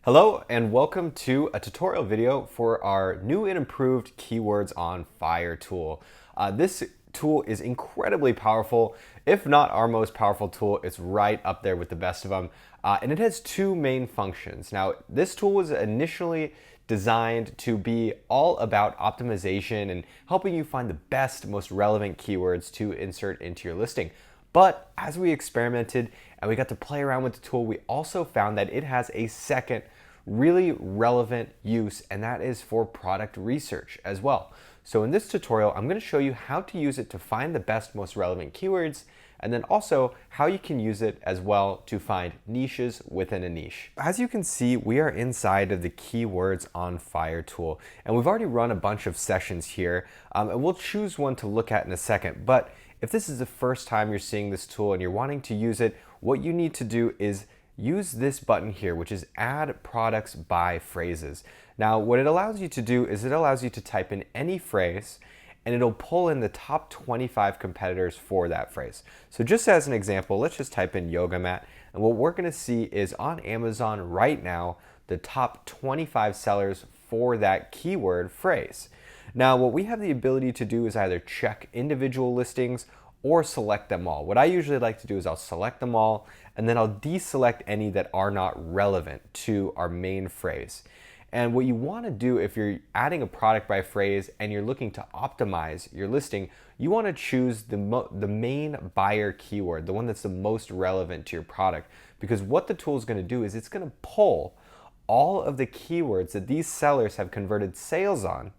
Hello and welcome to a tutorial video for our new and improved Keywords on Fire tool. This tool is incredibly powerful. If not our most powerful tool, it's right up there with the best of them. And it has two main functions. Now, this tool was initially designed to be all about optimization and helping you find the best, most relevant keywords to insert into your listing. But as we experimented and we got to play around with the tool, we also found that it has a second really relevant use, and that is for product research as well. So in this tutorial, I'm going to show you how to use it to find the best, most relevant keywords, and then also how you can use it as well to find niches within a niche. As you can see, we are inside of the Keywords on Fire tool, and we've already run a bunch of sessions here, and we'll choose one to look at in a second. But if this is the first time you're seeing this tool and you're wanting to use it, what you need to do is use this button here, which is Add Products by Phrases. Now, what it allows you to do is it allows you to type in any phrase and it'll pull in the top 25 competitors for that phrase. So just as an example, let's just type in yoga mat, and what we're gonna see is on Amazon right now, the top 25 sellers for that keyword phrase. Now, what we have the ability to do is either check individual listings or select them all. What I usually like to do is I'll select them all and then I'll deselect any that are not relevant to our main phrase. And what you want to do if you're adding a product by phrase and you're looking to optimize your listing, you want to choose the main buyer keyword, the one that's the most relevant to your product. Because what the tool is going to do is it's going to pull all of the keywords that these sellers have converted sales on,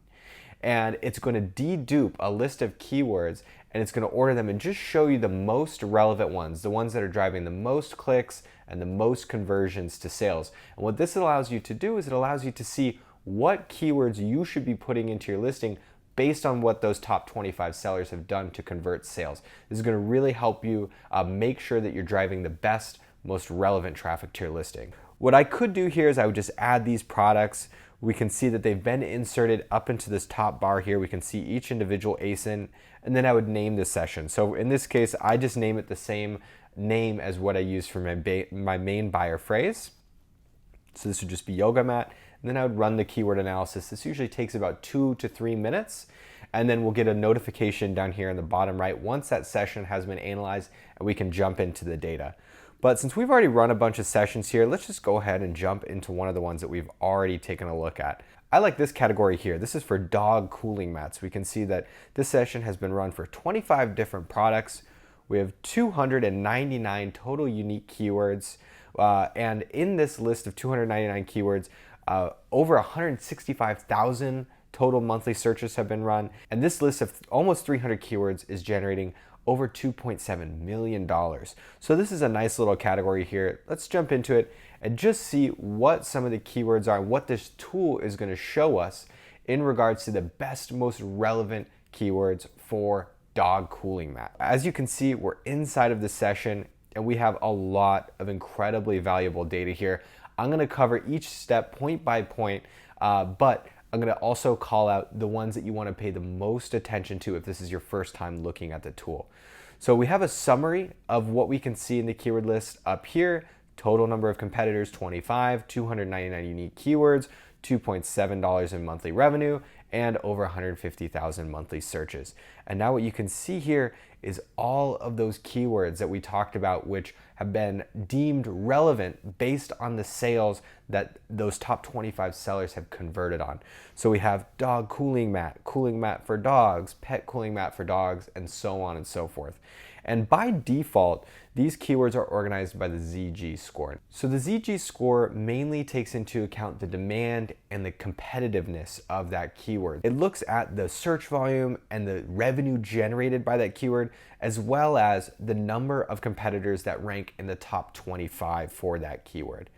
and it's going to dedupe a list of keywords and it's going to order them and just show you the most relevant ones, the ones that are driving the most clicks and the most conversions to sales. And what this allows you to do is it allows you to see what keywords you should be putting into your listing based on what those top 25 sellers have done to convert sales. This is going to really help you make sure that you're driving the best, most relevant traffic to your listing. What I could do here is I would just add these products. We can see that they've been inserted up into this top bar here. We can see each individual ASIN, and then I would name this session. So in this case, I just name it the same name as what I use for my main buyer phrase. So this would just be yoga mat, and then I would run the keyword analysis. This usually takes about 2 to 3 minutes, and then we'll get a notification down here in the bottom right once that session has been analyzed, and we can jump into the data. But since we've already run a bunch of sessions here, let's just go ahead and jump into one of the ones that we've already taken a look at. I like this category here. This is for dog cooling mats. We can see that this session has been run for 25 different products. We have 299 total unique keywords. And in this list of 299 keywords, over 165,000 total monthly searches have been run. And this list of almost 300 keywords is generating over $2.7 million. So this is a nice little category here. Let's jump into it and just see what some of the keywords are, what this tool is going to show us in regards to the best, most relevant keywords for dog cooling mat. As you can see, we're inside of the session and we have a lot of incredibly valuable data here. I'm going to cover each step point by point, but I'm going to also call out the ones that you want to pay the most attention to if this is your first time looking at the tool. So we have a summary of what we can see in the keyword list up here. Total number of competitors, 25, 299 unique keywords, $2.7 in monthly revenue, and over 150,000 monthly searches. And now what you can see here is all of those keywords that we talked about, which have been deemed relevant based on the sales that those top 25 sellers have converted on. So we have dog cooling mat for dogs, pet cooling mat for dogs, and so on and so forth. And by default, these keywords are organized by the ZG score. So the ZG score mainly takes into account the demand and the competitiveness of that keyword. It looks at the search volume and the revenue generated by that keyword, as well as the number of competitors that rank in the top 25 for that keyword.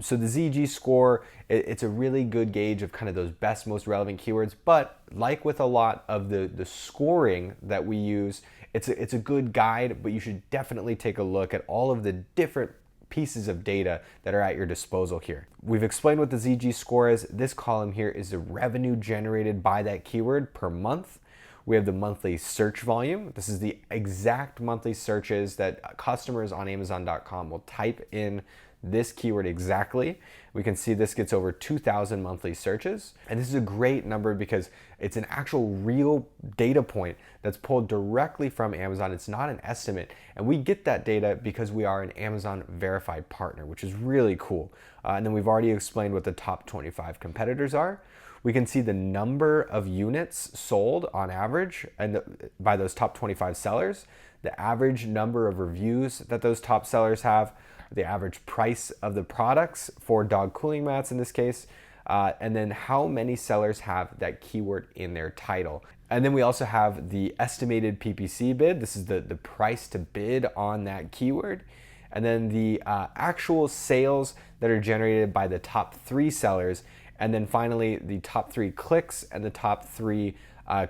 So the ZG score, it's a really good gauge of kind of those best, most relevant keywords. But like with a lot of the scoring that we use, it's a good guide, but you should definitely take a look at all of the different pieces of data that are at your disposal here. We've explained what the ZG score is. This column here is the revenue generated by that keyword per month. We have the monthly search volume. This is the exact monthly searches that customers on Amazon.com will type in this keyword exactly. We can see this gets over 2,000 monthly searches. And this is a great number because it's an actual real data point that's pulled directly from Amazon. It's not an estimate. And we get that data because we are an Amazon verified partner, which is really cool. And then we've already explained what the top 25 competitors are. We can see the number of units sold on average and by those top 25 sellers, the average number of reviews that those top sellers have, the average price of the products for dog cooling mats in this case, and then how many sellers have that keyword in their title. And then we also have the estimated PPC bid. This is the price to bid on that keyword. And then the actual sales that are generated by the top 3 sellers. And then finally, the top 3 clicks and the top 3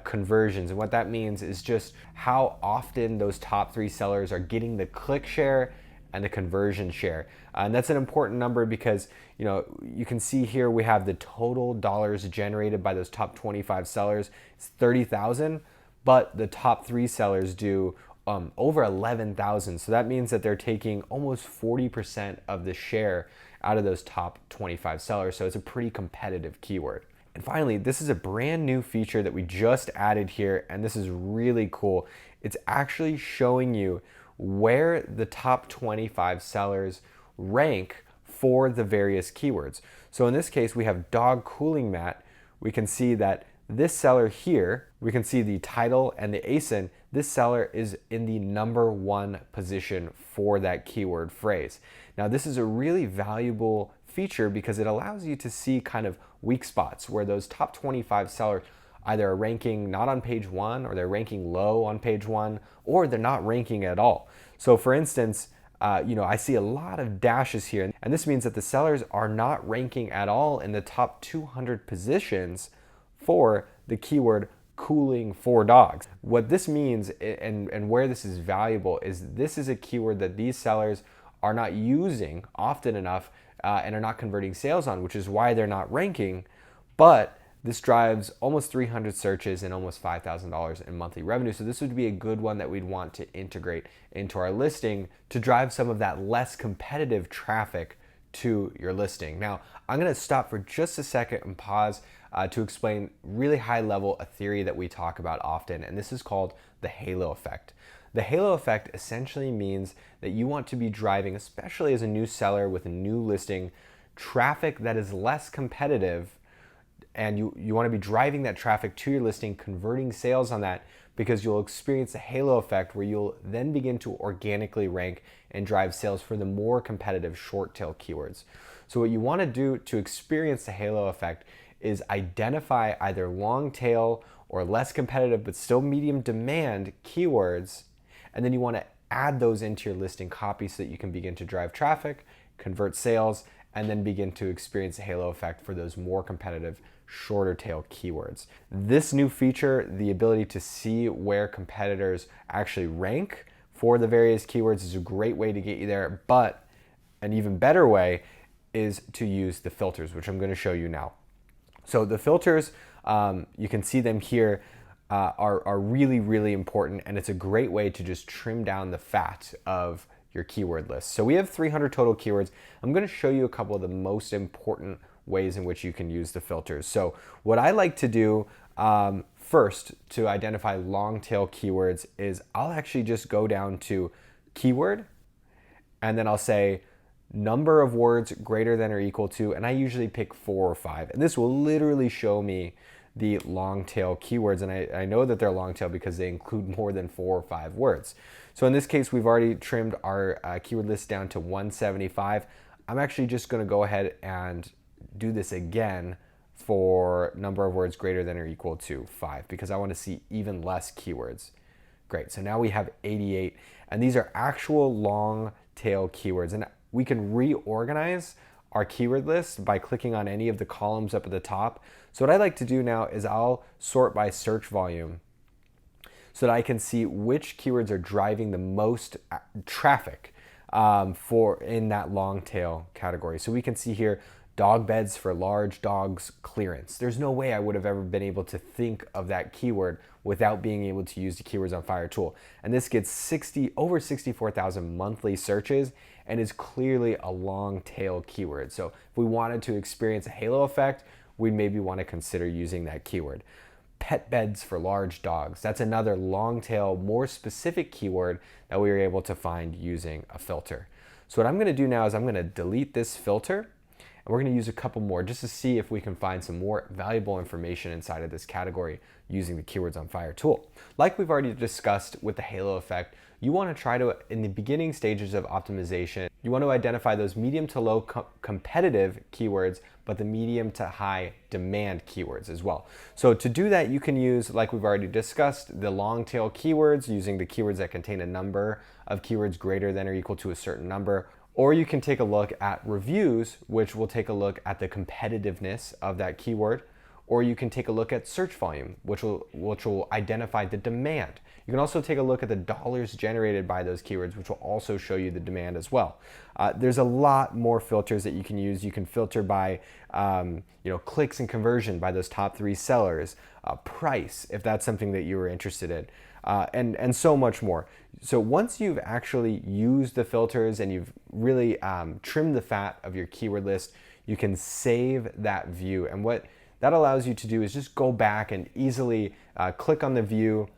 conversions. And what that means is just how often those top 3 sellers are getting the click share and the conversion share. And that's an important number because you can see here we have the total dollars generated by those top 25 sellers. It's 30,000, but the top 3 sellers do over 11,000. So that means that they're taking almost 40% of the share out of those top 25 sellers. So it's a pretty competitive keyword. And finally, this is a brand new feature that we just added here, and this is really cool. It's actually showing you where the top 25 sellers rank for the various keywords. So in this case, we have dog cooling mat. We can see that this seller here, we can see the title and the ASIN, this seller is in the number 1 position for that keyword phrase. Now, this is a really valuable feature because it allows you to see kind of weak spots where those top 25 sellers either are ranking not on page 1 or they're ranking low on page 1 or they're not ranking at all. So for instance, I see a lot of dashes here, and this means that the sellers are not ranking at all in the top 200 positions for the keyword cooling for dogs. What this means and where this is valuable is this is a keyword that these sellers are not using often enough and are not converting sales on, which is why they're not ranking. But this drives almost 300 searches and almost $5,000 in monthly revenue. So this would be a good one that we'd want to integrate into our listing to drive some of that less competitive traffic to your listing. Now, I'm gonna stop for just a second and pause to explain really high level a theory that we talk about often, and this is called the halo effect. The halo effect essentially means that you want to be driving, especially as a new seller with a new listing, traffic that is less competitive, and you want to be driving that traffic to your listing, converting sales on that, because you'll experience the halo effect where you'll then begin to organically rank and drive sales for the more competitive short tail keywords. So what you want to do to experience the halo effect is identify either long tail or less competitive but still medium demand keywords, and then you want to add those into your listing copy so that you can begin to drive traffic, convert sales, and then begin to experience the halo effect for those more competitive shorter tail keywords. This new feature, the ability to see where competitors actually rank for the various keywords, is a great way to get you there, but an even better way is to use the filters, which I'm going to show you now. So the filters, you can see them here, are really, really important, and it's a great way to just trim down the fat of your keyword list. So we have 300 total keywords. I'm going to show you a couple of the most important ways in which you can use the filters. So what I like to do first to identify long tail keywords is I'll actually just go down to keyword, and then I'll say number of words greater than or equal to, and I usually pick 4 or 5. And this will literally show me the long tail keywords, and I know that they're long tail because they include more than 4 or 5 words. So in this case, we've already trimmed our keyword list down to 175. I'm actually just going to go ahead and do this again for number of words greater than or equal to 5 because I want to see even less keywords. Great, so now we have 88, and these are actual long tail keywords, and we can reorganize our keyword list by clicking on any of the columns up at the top. So what I like to do now is I'll sort by search volume so that I can see which keywords are driving the most traffic for in that long tail category. So we can see here dog beds for large dogs clearance. There's no way I would have ever been able to think of that keyword without being able to use the Keywords on Fire tool. And this gets over 64,000 monthly searches and is clearly a long tail keyword. So if we wanted to experience a halo effect, we'd maybe want to consider using that keyword. Pet beds for large dogs. That's another long tail, more specific keyword that we were able to find using a filter. So what I'm going to do now is I'm going to delete this filter, and we're going to use a couple more just to see if we can find some more valuable information inside of this category using the Keywords on Fire tool. Like we've already discussed with the halo effect, you want to try to, in the beginning stages of optimization, you want to identify those medium to low competitive keywords, but the medium to high demand keywords as well. So to do that, you can use, like we've already discussed, the long tail keywords, using the keywords that contain a number of keywords greater than or equal to a certain number. Or you can take a look at reviews, which will take a look at the competitiveness of that keyword. Or you can take a look at search volume, which will identify the demand. You can also take a look at the dollars generated by those keywords, which will also show you the demand as well. There's a lot more filters that you can use. You can filter by clicks and conversion by those top 3 sellers, price, if that's something that you were interested in, and so much more. So once you've actually used the filters and you've really trimmed the fat of your keyword list, you can save that view. And what that allows you to do is just go back and easily click on the view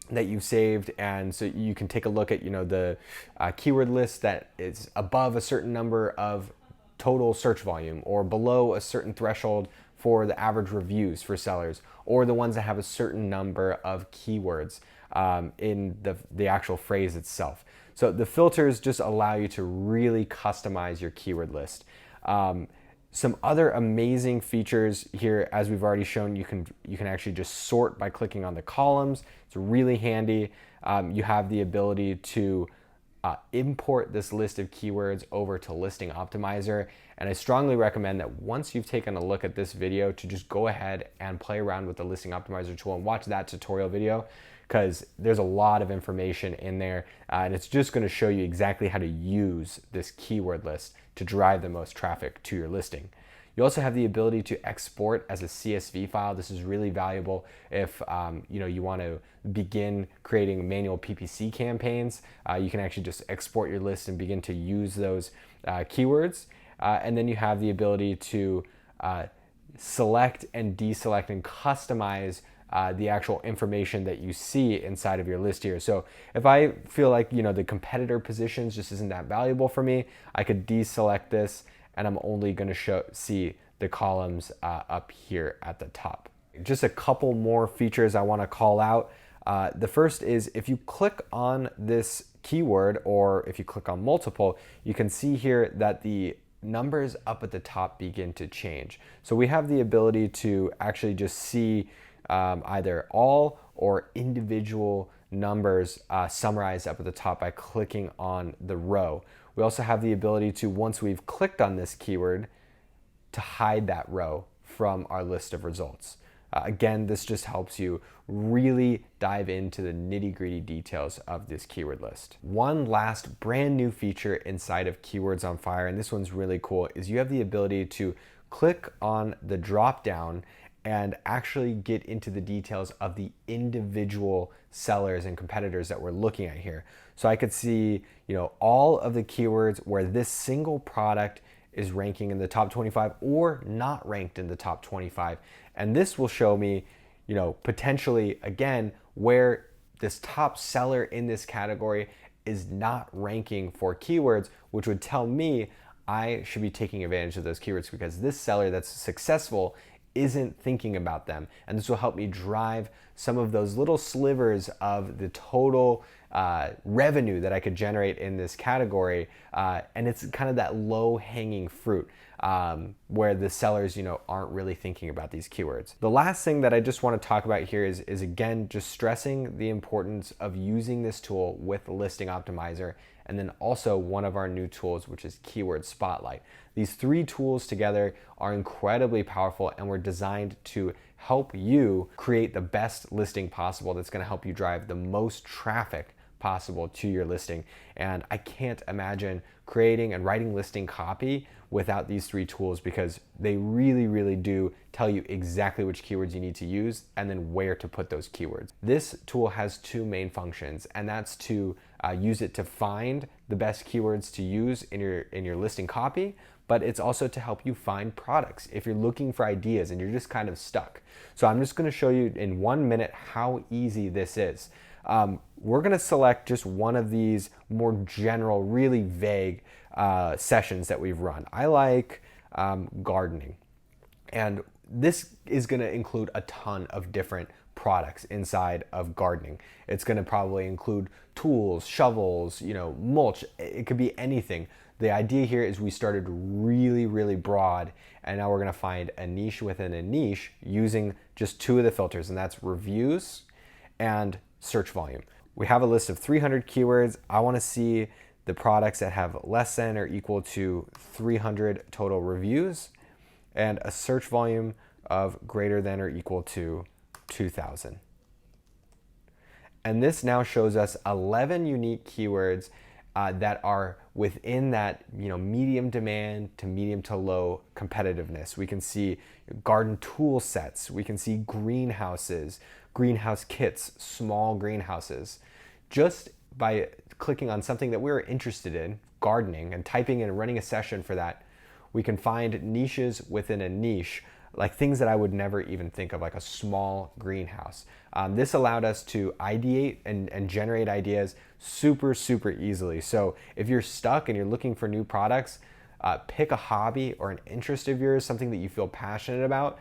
that you've saved, and so you can take a look at the keyword list that is above a certain number of total search volume, or below a certain threshold for the average reviews for sellers, or the ones that have a certain number of keywords in the actual phrase itself. So the filters just allow you to really customize your keyword list. Some other amazing features here, as we've already shown, you can actually just sort by clicking on the columns. It's really handy. You have the ability to import this list of keywords over to Listing Optimizer. And I strongly recommend that once you've taken a look at this video, to just go ahead and play around with the Listing Optimizer tool and watch that tutorial video, because there's a lot of information in there, and it's just going to show you exactly how to use this keyword list to drive the most traffic to your listing. You also have the ability to export as a CSV file. This is really valuable if you want to begin creating manual PPC campaigns. You can actually just export your list and begin to use those keywords. And then you have the ability to select and deselect and customize the actual information that you see inside of your list here. So if I feel like the competitor positions just isn't that valuable for me, I could deselect this, and I'm only going to see the columns up here at the top. Just a couple more features I want to call out. The first is, if you click on this keyword, or if you click on multiple, you can see here that the numbers up at the top begin to change. So we have the ability to actually just see either all or individual numbers summarized up at the top by clicking on the row. We also have the ability to, once we've clicked on this keyword, to hide that row from our list of results. Again, this just helps you really dive into the nitty-gritty details of this keyword list. One last brand new feature inside of Keywords on Fire, and this one's really cool, is you have the ability to click on the drop down and actually get into the details of the individual sellers and competitors that we're looking at here. So I could see, all of the keywords where this single product is ranking in the top 25 or not ranked in the top 25. And this will show me, potentially, again, where this top seller in this category is not ranking for keywords, which would tell me I should be taking advantage of those keywords, because this seller that's successful isn't thinking about them. And this will help me drive some of those little slivers of the total revenue that I could generate in this category. And it's kind of that low hanging fruit where the sellers, aren't really thinking about these keywords. The last thing that I just want to talk about here is again, just stressing the importance of using this tool with Listing Optimizer, and then also one of our new tools, which is Keyword Spotlight. These 3 tools together are incredibly powerful, and were designed to help you create the best listing possible that's going to help you drive the most traffic possible to your listing. And I can't imagine creating and writing listing copy without these 3 tools, because they really, really do tell you exactly which keywords you need to use and then where to put those keywords. This tool has 2 main functions, and that's to use it to find the best keywords to use in your listing copy, but it's also to help you find products if you're looking for ideas and you're just kind of stuck. So I'm just gonna show you in 1 minute how easy this is. We're gonna select just one of these more general, really vague sessions that we've run. I like gardening. And this is gonna include a ton of different products inside of gardening. It's gonna probably include tools, shovels, mulch. It could be anything. The idea here is we started really, really broad, and now we're gonna find a niche within a niche using just 2 of the filters, and that's reviews and search volume. We have a list of 300 keywords. I wanna see the products that have less than or equal to 300 total reviews and a search volume of greater than or equal to 2,000. And this now shows us 11 unique keywords that are within that medium demand to medium to low competitiveness. We can see garden tool sets, we can see greenhouses, greenhouse kits, small greenhouses. Just by clicking on something that we're interested in, gardening, and typing in and running a session for that, we can find niches within a niche, like things that I would never even think of, like a small greenhouse. This allowed us to ideate and generate ideas super, super easily. So if you're stuck and you're looking for new products, pick a hobby or an interest of yours, something that you feel passionate about,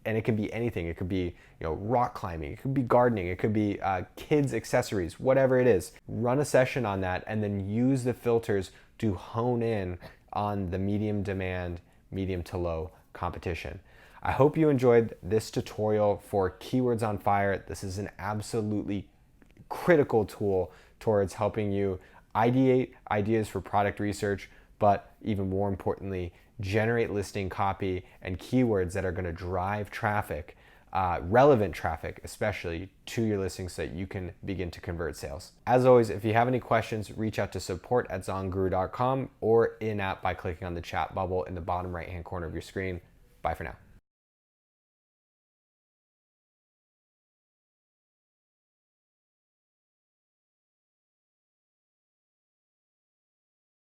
and it can be anything. It could be rock climbing, it could be gardening, it could be kids accessories, whatever it is. Run a session on that and then use the filters to hone in on the medium demand, medium to low competition. I hope you enjoyed this tutorial for Keywords on Fire. This is an absolutely critical tool towards helping you ideate ideas for product research, but even more importantly, generate listing copy and keywords that are going to drive traffic, relevant traffic, especially to your listings, so that you can begin to convert sales. As always, if you have any questions, reach out to support@zonguru.com or in-app by clicking on the chat bubble in the bottom right-hand corner of your screen. Bye for now.